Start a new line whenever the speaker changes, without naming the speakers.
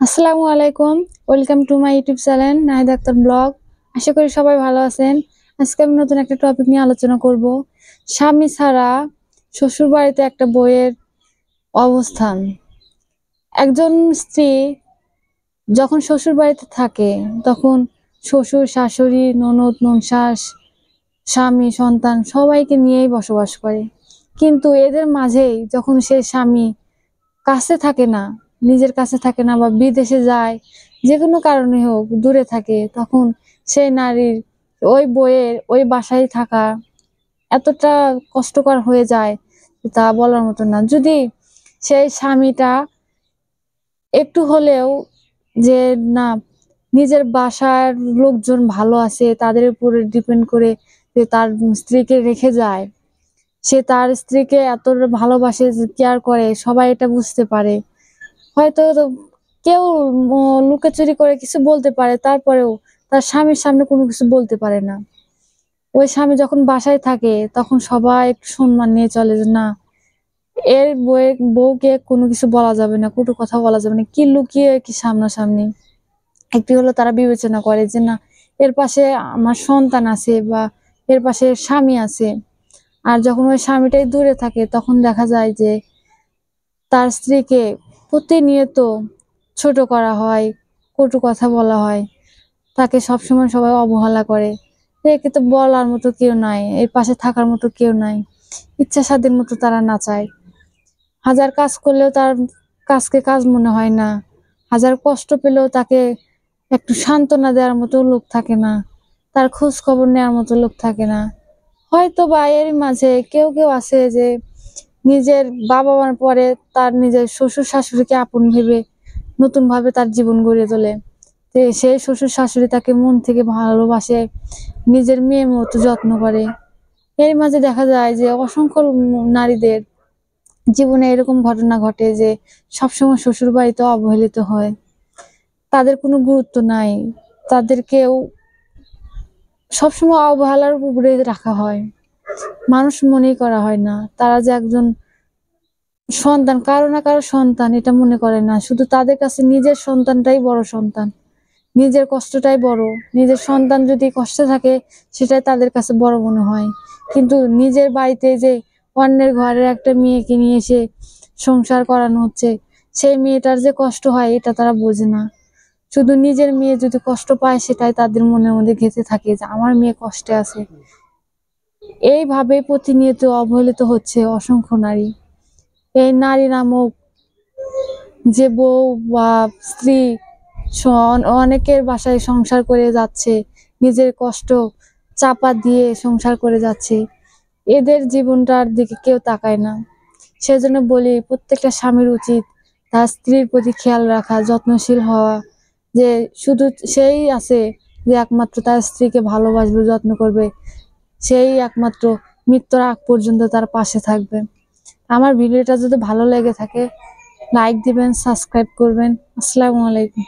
আসসালামু আলাইকুম। Welcome to my YouTube channel Nahid Akter blog. আশা করি সবাই ভালো আছেন। আজকে আমি নতুন একটা টপিক নিয়ে আলোচনা করব। স্বামী ছাড়া শ্বশুর বাড়িতে একটা বউয়ের অবস্থান। একজন স্ত্রী যখন শ্বশুর বাড়িতে থাকে তখন শ্বশুর শাশুড়ি ননদ ননশাস স্বামী সন্তান সবাইকে নিয়েই বসবাস করে, কিন্তু এদের মাঝেই যখন সে স্বামী কাছে থাকে না, নিজের কাছে থাকে না বা বিদেশে যায়, যে কোনো কারণে হোক দূরে থাকে, তখন সেই নারীর ওই বইয়ের ওই বাসায় থাকা এতটা কষ্টকর হয়ে যায় তা বলার মতো না। যদি সেই স্বামীটা একটু হলেও যে না, নিজের বাসার লোকজন ভালো আছে তাদের উপরে ডিপেন্ড করে যে তার স্ত্রীকে রেখে যায়, সে তার স্ত্রীকে এত ভালোবাসে, কেয়ার করে, সবাই এটা বুঝতে পারে। হয়তো কেউ লুকোচুরি করে কিছু বলতে পারে, তারপরেও তার স্বামীর সামনে কোনো কিছু বলতে পারে না। ওই স্বামী যখন বাসায় থাকে তখন সবাই একটু সম্মান নিয়ে চলে যে না, এর বউকে কোনো কিছু বলা যাবে না, কটু কথা বলা যাবে না, কি লুকিয়ে কি সামনাসামনি একটু হলো তারা বিবেচনা করে যে না, এর পাশে আমার সন্তান আছে বা এর পাশে স্বামী আছে। আর যখন ওই স্বামীটাই দূরে থাকে তখন দেখা যায় যে তার স্ত্রীকে প্রতিনিয়ত ছোট করা হয়, কটু কথা বলা হয়, তাকে সবসময় সবাই অবহেলা করে। একে তো বলার মতো কেউ নাই, এর পাশে থাকার মতো কেউ নাই, ইচ্ছা স্বাধীন মতো তারা নাচায়। হাজার কাজ করলেও তার কাজকে কাজ মনে হয় না, হাজার কষ্ট পেলেও তাকে একটু সান্ত্বনা দেওয়ার মতো লোক থাকে না, তার খোঁজ খবর নেওয়ার মতো লোক থাকে না। হয়তো বা এর মাঝে কেউ কেউ আছে যে নিজের বাবা মার পরে তার নিজের শ্বশুর শাশুড়িকে আপন ভেবে নতুন ভাবে তার জীবন গড়ে তোলে। সেই শ্বশুর শাশুড়ি তাকে মন থেকে ভালোবাসে, নিজের মেয়ের মতো যত্ন করে। এর মাঝে দেখা যায় যে অসংখ্য নারীদের জীবনে এরকম ঘটনা ঘটে যে সবসময় শ্বশুর বাড়িতে অবহেলিত হয়, তাদের কোনো গুরুত্ব নাই, তাদেরকেও সবসময় অবহেলার উপরে রাখা হয়, মানুষ মনেই করা হয় না তারা যে একজন সন্তান, কারো না কারো সন্তান এটা মনে করে না। শুধু তাদের কাছে নিজের সন্তানটাই বড় সন্তান, নিজের কষ্টটাই বড়। নিজের সন্তান যদি কষ্টে থাকে সেটাই তাদের কাছে বড় মনে হয়, কিন্তু নিজের বাড়িতে যে অন্যের ঘরের একটা মেয়েকে নিয়ে এসে সংসার করানো হচ্ছে, সেই মেয়েটার যে কষ্ট হয় এটা তারা বোঝে না। শুধু নিজের মেয়ে যদি কষ্ট পায় সেটাই তাদের মনের মধ্যে গেঁথে থাকে যে আমার মেয়ে কষ্টে আছে। এইভাবে প্রতিনিয়ত অবহেলিত হচ্ছে অসংখ্য নারী। এই নারী নামক যে বউ বা স্ত্রী অনেকের বাসায় সংসার করে যাচ্ছে, নিজের কষ্ট চাপা দিয়ে সংসার করে যাচ্ছে, এদের জীবনটার দিকে কেউ তাকায় না। সেজন্য বলি প্রত্যেকটা স্বামীর উচিত তার স্ত্রীর প্রতি খেয়াল রাখা, যত্নশীল হওয়া। যে শুধু সেই আছে যে একমাত্র তার স্ত্রীকে ভালোবাসবে, যত্ন করবে, সেই একমাত্র মৃত্যুর আগ পর্যন্ত তার পাশে থাকবে। আমার ভিডিওটা যদি ভালো লেগে থাকে লাইক দিবেন, সাবস্ক্রাইব করবেন। আসসালামু আলাইকুম।